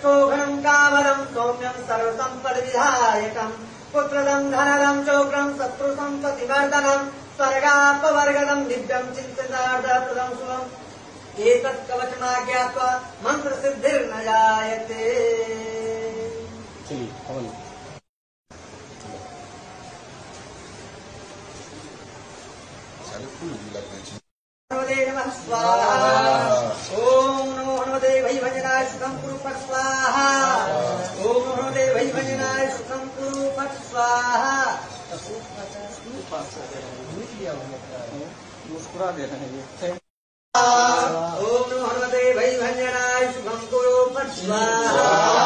यक्षोघ्नं कामदं सौम्यं सर्वसम्पद्विधायकम् पुत्रदं धनदं चोग्रं शत्रुसम्पत्तिवर्धनं स्वर्गापवर्गदं दिव्यं चिन्तितार्थप्रदं शुभम् एतत् कवचमाज्ञात्वा मन्त्रसिद्धिर्न जायते। हनुमते नमः स्वाहा। ओम नमो हनुमते वैभजनाय सुखं कुरु फट् स्वाहा। ओम नमो हनुमते वैभजनाय सुखं कुरु फट् स्वाहा। मुस्कुरा दे रहे हैं। ओम नमो हनुमते वैभजनाय सुखं कुरु फट् स्वाहा।